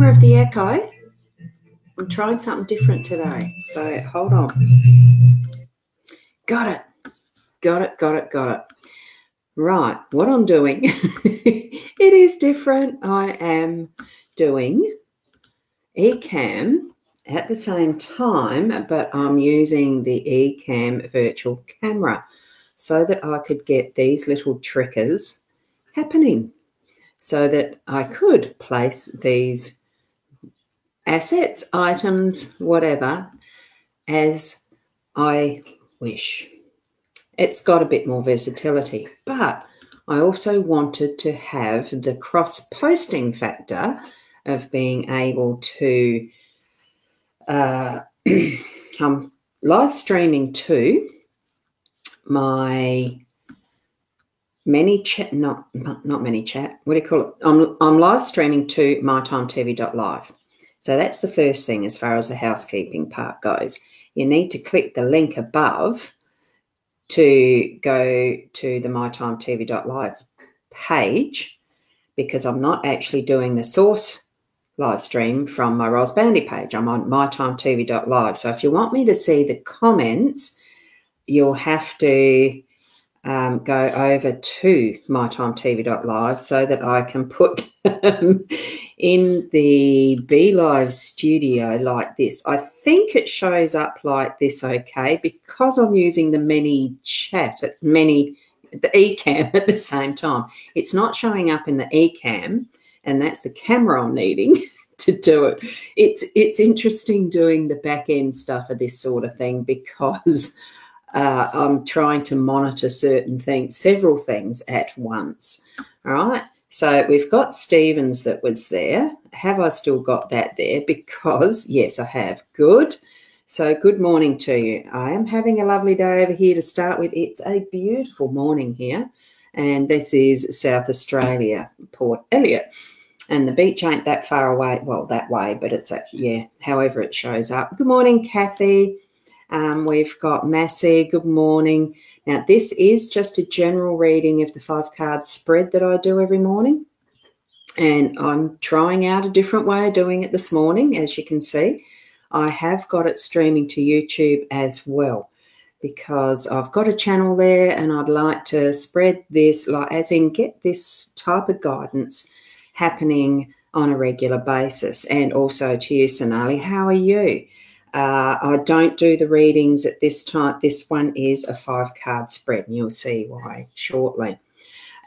more of the echo. I'm trying something different today, so hold on. Got it. Right, what I'm doing, it is different. I am doing eCam at the same time, but I'm using the eCam virtual camera so that I could get these little triggers happening so that I could place these assets, items, whatever, as I wish. It's got a bit more versatility, but I also wanted to have the cross-posting factor of being able to I'm live streaming to my ManyChat, not ManyChat, what do you call it? I'm live streaming to mytimetv.live. So that's the first thing as far as the housekeeping part goes. You need to click the link above to go to the mytimetv.live page, because I'm not actually doing the source live stream from my Ros Bandy page. I'm on mytimetv.live. So if you want me to see the comments, you'll have to go over to mytimetv.live so that I can put in the Be Live studio like this. I think it shows up like this okay, because I'm using the the eCam at the same time. It's not showing up in the eCam, and that's the camera I'm needing to do it. It's interesting doing the back end stuff of this sort of thing, because I'm trying to monitor certain things, several things at once. All right. So we've got Stevens that was there. Have I still got that there? Because yes, I have. Good. So good morning to you. I am having a lovely day over here to start with. It's a beautiful morning here. And this is South Australia, Port Elliot. And the beach ain't that far away. Well, that way, but it's actually, yeah, however it shows up. Good morning, Kathy. We've got Massey. Good morning. Now, this is just a general reading of the 5-card spread that I do every morning. And I'm trying out a different way of doing it this morning, as you can see. I have got it streaming to YouTube as well, because I've got a channel there and I'd like to spread this, like as in get this type of guidance happening on a regular basis. And also to you, Sonali, how are you? I don't do the readings at this time. This one is a 5-card spread, and you'll see why shortly.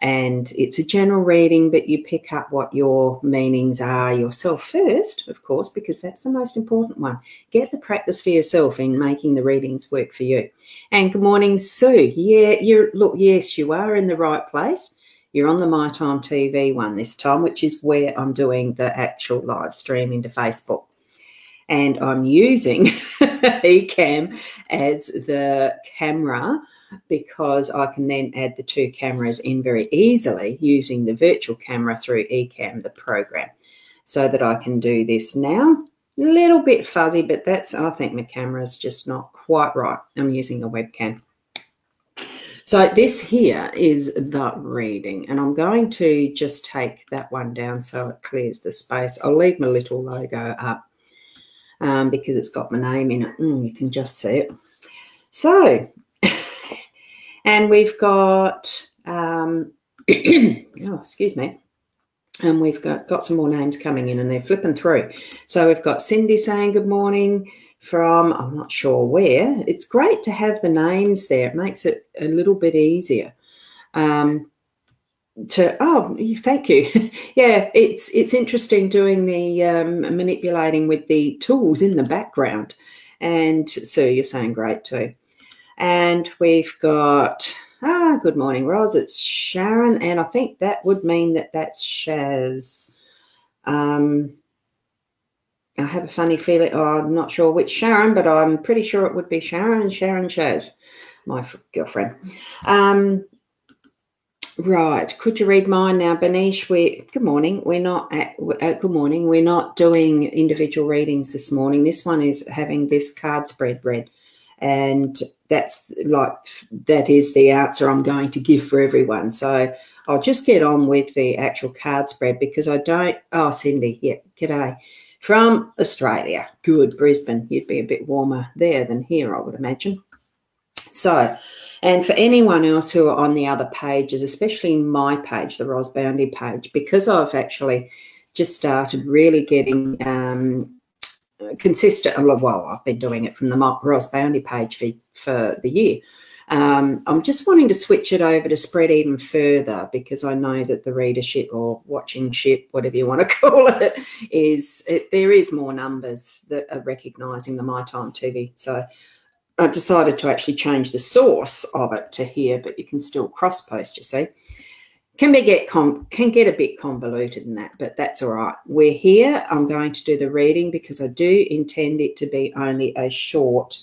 And it's a general reading, but you pick up what your meanings are yourself first, of course, because that's the most important one. Get the practice for yourself in making the readings work for you. And good morning, Sue. Yeah, look, yes, you are in the right place. You're on the My Time TV one this time, which is where I'm doing the actual live stream into Facebook. And I'm using eCam as the camera, because I can then add the 2 cameras in very easily using the virtual camera through eCam, the program, so that I can do this now. A little bit fuzzy, but that's, I think my camera's just not quite right. I'm using a webcam. So this here is the reading, and I'm going to just take that one down so it clears the space. I'll leave my little logo up because it's got my name in it. You can just see it. So, and we've got, oh, excuse me, and we've got some more names coming in, and they're flipping through. So we've got Cindy saying good morning from, I'm not sure where. It's great to have the names there. It makes it a little bit easier. Oh, thank you. Yeah, it's interesting doing the manipulating with the tools in the background. And Sue, you're saying great too. And we've got, good morning, Ros. It's Sharon, and I think that would mean that that's Shaz. I have a funny feeling, I'm not sure which Sharon, but I'm pretty sure it would be Sharon Shaz, my girlfriend. Right. Could you read mine now, Banish? Good morning. We're not good morning. We're not doing individual readings this morning. This one is having this card spread read, and that is the answer I'm going to give for everyone. So I'll just get on with the actual card spread because I don't. Oh, Cindy, yeah, g'day. From Australia. Good, Brisbane. You'd be a bit warmer there than here, I would imagine. So, and for anyone else who are on the other pages, especially my page, the Ros Bounty page, because I've actually just started really getting consistent. Well, I've been doing it from the Ros Bounty page for the year. I'm just wanting to switch it over to spread even further because I know that the readership or watching ship, whatever you want to call it, there is more numbers that are recognising the My Time TV. So I decided to actually change the source of it to here, but you can still cross post, you see. Can get a bit convoluted in that, but that's all right. We're here. I'm going to do the reading because I do intend it to be only a short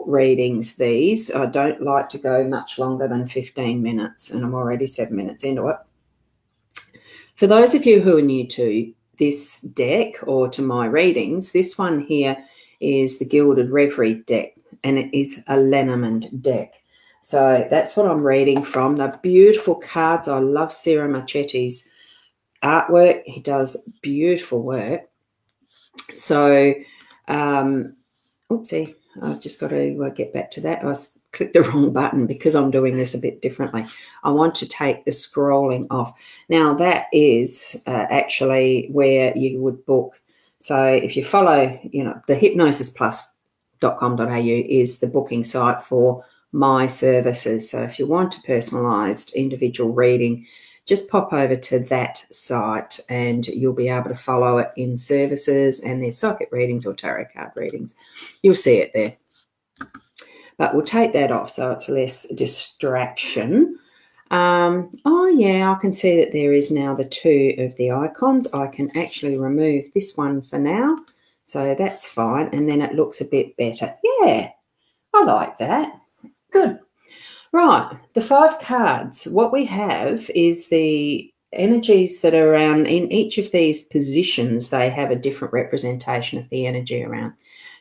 readings. These I don't like to go much longer than 15 minutes, and I'm already 7 minutes into it. For those of you who are new to this deck or to my readings, this one here is the Gilded Reverie deck, and it is a Lenormand deck. So that's what I'm reading from. They're beautiful cards. I love Ciro Marchetti's artwork. He does beautiful work. So, oopsie. I've just got to get back to that. I clicked the wrong button because I'm doing this a bit differently. I want to take the scrolling off. Now, that is actually where you would book. So if you follow, the hypnosisplus.com.au is the booking site for my services. So if you want a personalised individual reading, just pop over to that site and you'll be able to follow it in services, and there's socket readings or tarot card readings. You'll see it there. But we'll take that off so it's less distraction. Oh, yeah, I can see that there is now the two of the icons. I can actually remove this one for now. So that's fine. And then it looks a bit better. Yeah, I like that. Good. Right, the 5 cards. What we have is the energies that are around. In each of these positions, they have a different representation of the energy around.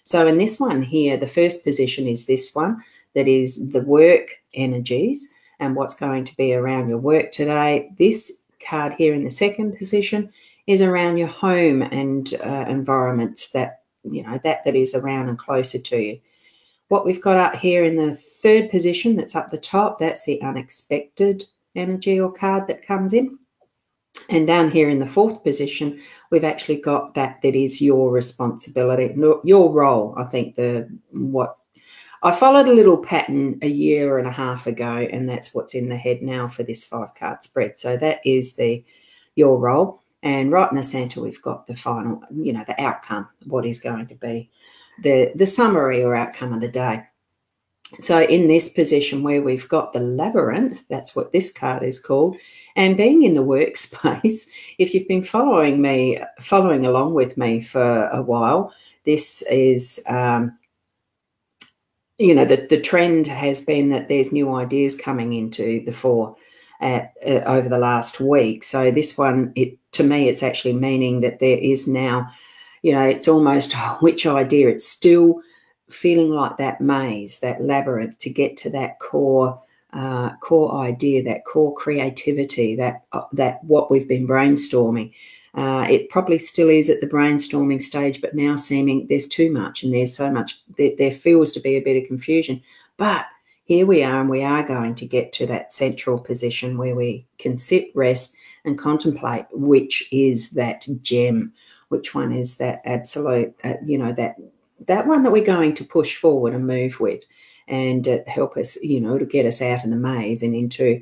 So in this one here, the first position is this one, that is the work energies and what's going to be around your work today. This card here in the second position is around your home and environments that is around and closer to you. What we've got up here in the third position that's up the top, that's the unexpected energy or card that comes in. And down here in the fourth position, we've actually got that is your responsibility, your role. I think I followed a little pattern a year and a half ago, and that's what's in the head now for this 5-card spread. So that is your role. And right in the center, we've got the final, the outcome, what is going to be the summary or outcome of the day. So in this position where we've got the labyrinth, that's what this card is called, and being in the workspace, if you've been following along with me for a while, this is, the trend has been that there's new ideas coming into the fore over the last week. So this one, to me, it's actually meaning that there is now, it's almost which idea. It's still feeling like that maze, that labyrinth to get to that core idea, that core creativity, that what we've been brainstorming. It probably still is at the brainstorming stage, but now seeming there's too much and there's so much, there feels to be a bit of confusion. But here we are, and we are going to get to that central position where we can sit, rest, and contemplate which is that gem, which one is that absolute, that one that we're going to push forward and move with, and help us, to get us out of the maze and into,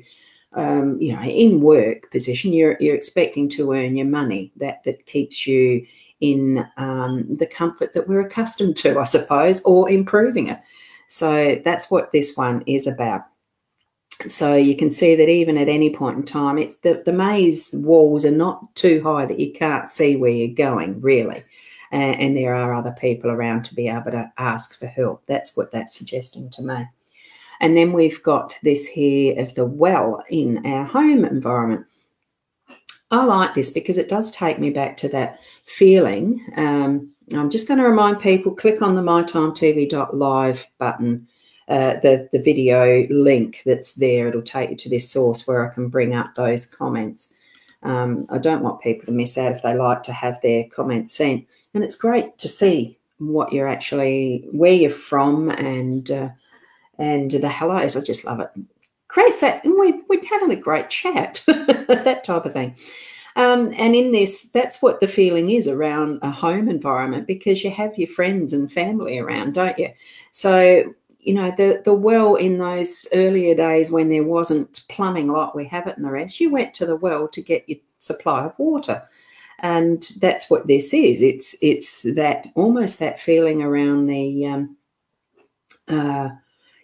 in work position. You're expecting to earn your money, that keeps you in the comfort that we're accustomed to, I suppose, or improving it. So that's what this one is about. So you can see that even at any point in time, it's the maze walls are not too high that you can't see where you're going, really. And there are other people around to be able to ask for help. That's what that's suggesting to me. And then we've got this here of the well in our home environment. I like this because it does take me back to that feeling. I'm just going to remind people, click on the mytimetv.live button the video link that's there. It'll take you to this source where I can bring up those comments. I don't want people to miss out if they like to have their comments sent. And it's great to see what you're actually, where you're from, and the hellos. I just love it. Creates that, and we're having a great chat, that type of thing. And in this, that's what the feeling is around a home environment, because you have your friends and family around, don't you? So, you know, the well in those earlier days when there wasn't plumbing like we have it in the rest, you went to the well to get your supply of water. And that's what this is. It's that, almost that feeling around the,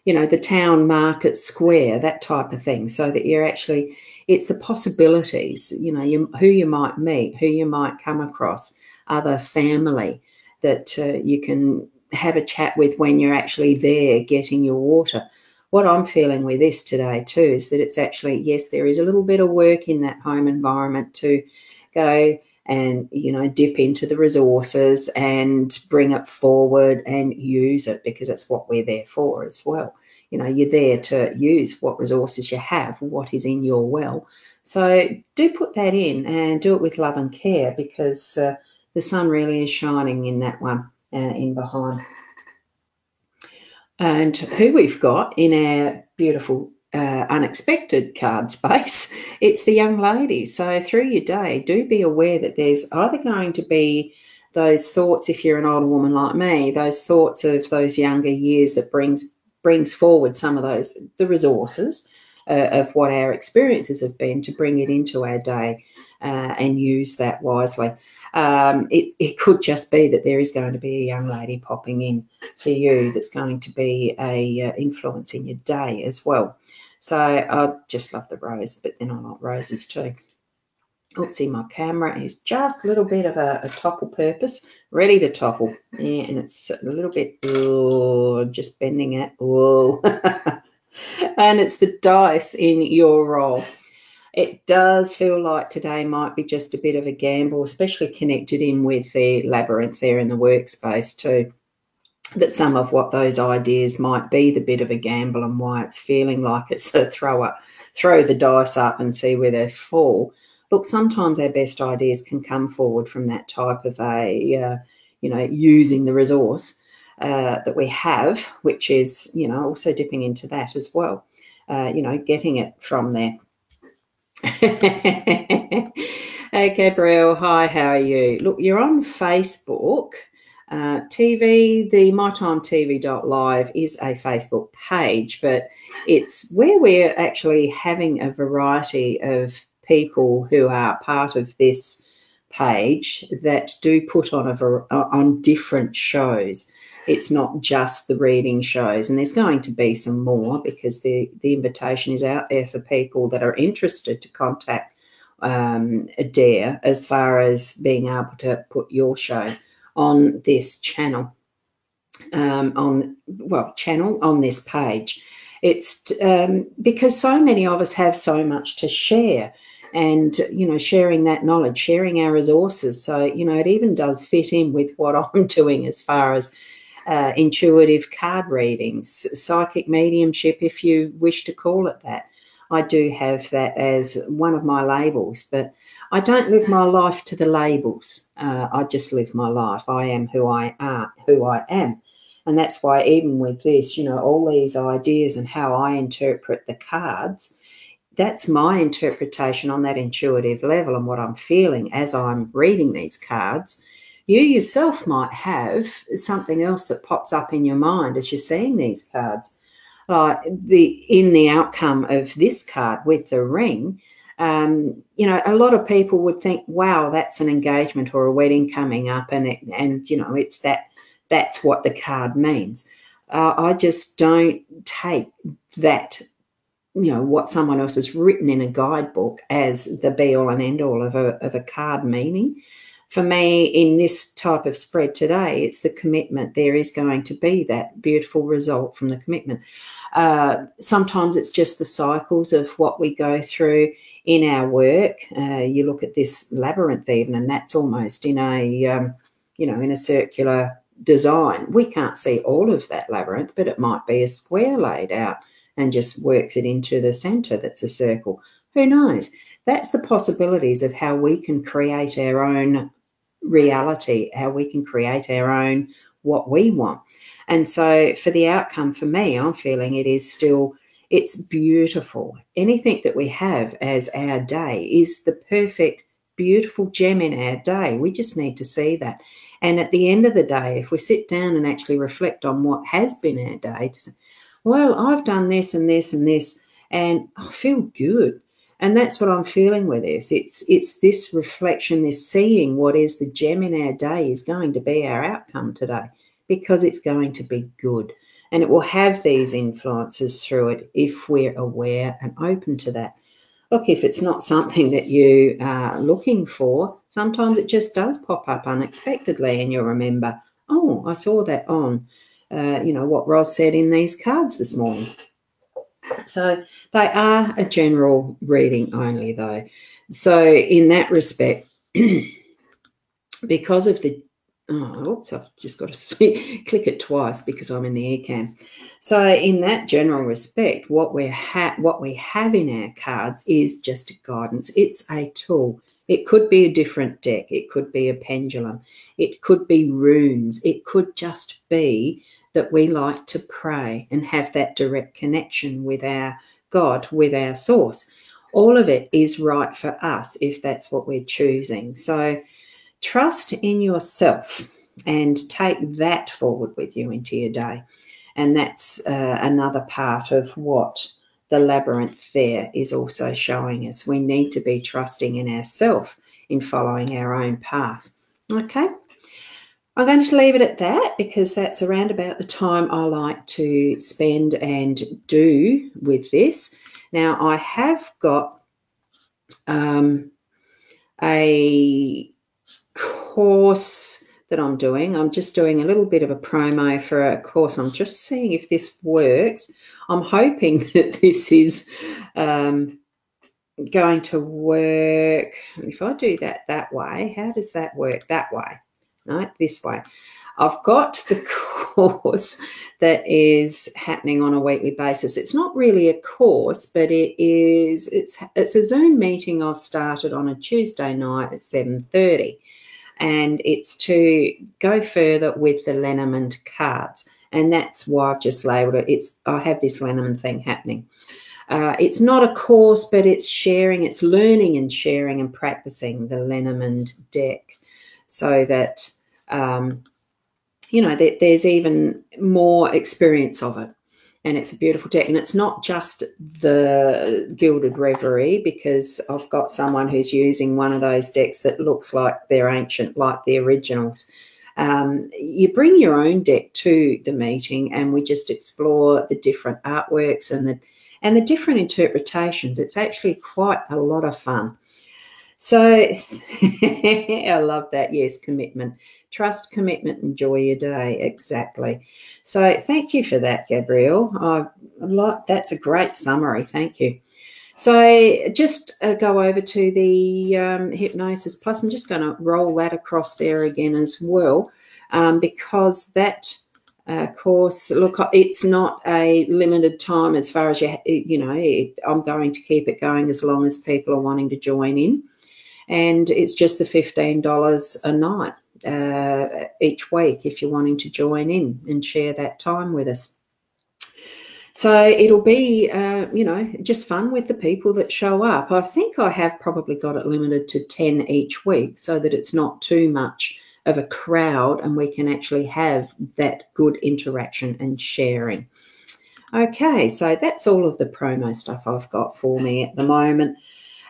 you know, the town market square, that type of thing, so that you're actually, it's the possibilities, you know, who you might meet, who you might come across, other family that you can have a chat with when you're actually there getting your water. What I'm feeling with this today too is that it's actually, yes, there is a little bit of work in that home environment to go and, you know, dip into the resources and bring it forward and use it, because that's what we're there for as well. You know, you're there to use what resources you have, what is in your well. So do put that in and do it with love and care, because the sun really is shining in that one, in behind. And who we've got in our beautiful unexpected card space, it's the young lady. So through your day, do be aware that there's either going to be those thoughts, if you're an older woman like me, those thoughts of those younger years that brings forward some of those, the resources of what our experiences have been, to bring it into our day and use that wisely. It could just be that there is going to be a young lady popping in for you that's going to be a influence in your day as well. So I just love the rose, but then I like roses too. Oopsie, my camera is just a little bit of a topple purpose, ready to topple. Yeah, and it's a little bit, just bending it. Whoa. And it's the dice in your roll. It does feel like today might be just a bit of a gamble, especially connected in with the labyrinth there in the workspace too, that some of what those ideas might be the bit of a gamble, and why it's feeling like it's the throw the dice up and see where they fall. Look, sometimes our best ideas can come forward from that type of a, you know, using the resource that we have, which is, you know, also dipping into that as well, you know, getting it from there. Hey, Gabrielle, hi, how are you? Look, you're on Facebook. TV, the mytimetv.live is a Facebook page, but it's where we're actually having a variety of people who are part of this page that do put on different shows. It's not just the reading shows, and there's going to be some more, because the invitation is out there for people that are interested to contact Adair as far as being able to put your show on this channel, on this page. It's because so many of us have so much to share, and, you know, sharing that knowledge, sharing our resources. So, you know, it even does fit in with what I'm doing as far as intuitive card readings, psychic mediumship, if you wish to call it that. I do have that as one of my labels, but I don't live my life to the labels. I just live my life. I am who I am. And that's why even with this, you know, all these ideas and how I interpret the cards, that's my interpretation on that intuitive level and what I'm feeling as I'm reading these cards. You yourself might have something else that pops up in your mind as you're seeing these cards. In the outcome of this card with the ring, you know, a lot of people would think, wow, that's an engagement or a wedding coming up, and you know, it's that's what the card means. I just don't take that, you know, what someone else has written in a guidebook as the be all and end all of a card meaning. For me, in this type of spread today, it's the commitment. There is going to be that beautiful result from the commitment. Sometimes it's just the cycles of what we go through in our work. You look at this labyrinth even, and that's almost in a, you know, in a circular design. We can't see all of that labyrinth, but it might be a square laid out and just works it into the center that's a circle. Who knows? That's the possibilities of how we can create our own reality, how we can create our own what we want. And so for the outcome, for me, I'm feeling it is still, it's beautiful. Anything that we have as our day is the perfect, beautiful gem in our day. We just need to see that. And at the end of the day, if we sit down and actually reflect on what has been our day, to say, well, I've done this and this and this, and I feel good. And that's what I'm feeling with this. It's this reflection, this seeing what is the gem in our day is going to be our outcome today, because it's going to be good. And it will have these influences through it if we're aware and open to that. Look, if it's not something that you are looking for, sometimes it just does pop up unexpectedly and you'll remember, oh, I saw that on, what Roz said in these cards this morning. So they are a general reading only, though. So in that respect, because of the I've just got to click it twice because I'm in the eCam. So in that general respect, what we have in our cards is just a guidance. It's a tool. It could be a different deck. It could be a pendulum. It could be runes. It could just be that we like to pray and have that direct connection with our God, with our source. All of it is right for us if that's what we're choosing. So trust in yourself and take that forward with you into your day. And that's another part of what the labyrinth there is also showing us. We need to be trusting in ourselves in following our own path. Okay. I'm going to leave it at that because that's around about the time I like to spend and do with this. Now, I have got a course that I'm doing. I'm just doing a little bit of a promo for a course. I'm just seeing if this works. I'm hoping that this is going to work. If I do that way, how does that work? That way. No, this way. I've got the course that is happening on a weekly basis. It's not really a course, but it's a Zoom meeting I've started on a Tuesday night at 7:30, and it's to go further with the Lenormand cards, and that's why I've just labelled it. I have this Lenormand thing happening. It's not a course, but it's sharing, it's learning and sharing and practicing the Lenormand deck, so that there's even more experience of it. And it's a beautiful deck. And it's not just the Gilded Reverie, because I've got someone who's using one of those decks that looks like they're ancient, like the originals. You bring your own deck to the meeting and we just explore the different artworks and the different interpretations. It's actually quite a lot of fun. So I love that. Yes, commitment. Trust, commitment, enjoy your day. Exactly. So thank you for that, Gabrielle. That's a great summary. Thank you. So just go over to the Hypnosis Plus. I'm just going to roll that across there again as well, because that course, look, it's not a limited time as far as I'm going to keep it going as long as people are wanting to join in. And it's just the $15 a night each week if you're wanting to join in and share that time with us. So it'll be, just fun with the people that show up. I think I have probably got it limited to 10 each week so that it's not too much of a crowd and we can actually have that good interaction and sharing. Okay, so that's all of the promo stuff I've got for me at the moment.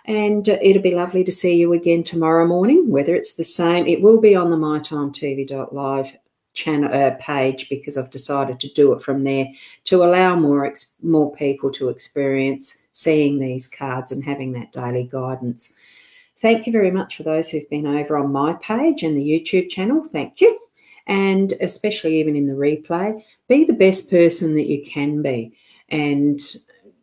And it'll be lovely to see you again tomorrow morning, whether it's the same. It will be on the mytimetv.live channel page, because I've decided to do it from there to allow more people to experience seeing these cards and having that daily guidance. Thank you very much for those who've been over on my page and the YouTube channel. Thank you. And especially even in the replay, be the best person that you can be and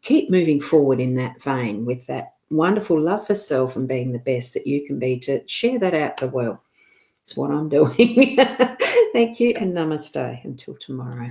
keep moving forward in that vein with that wonderful love for self and being the best that you can be, to share that out to the world. It's what I'm doing. Thank you and namaste. Until tomorrow.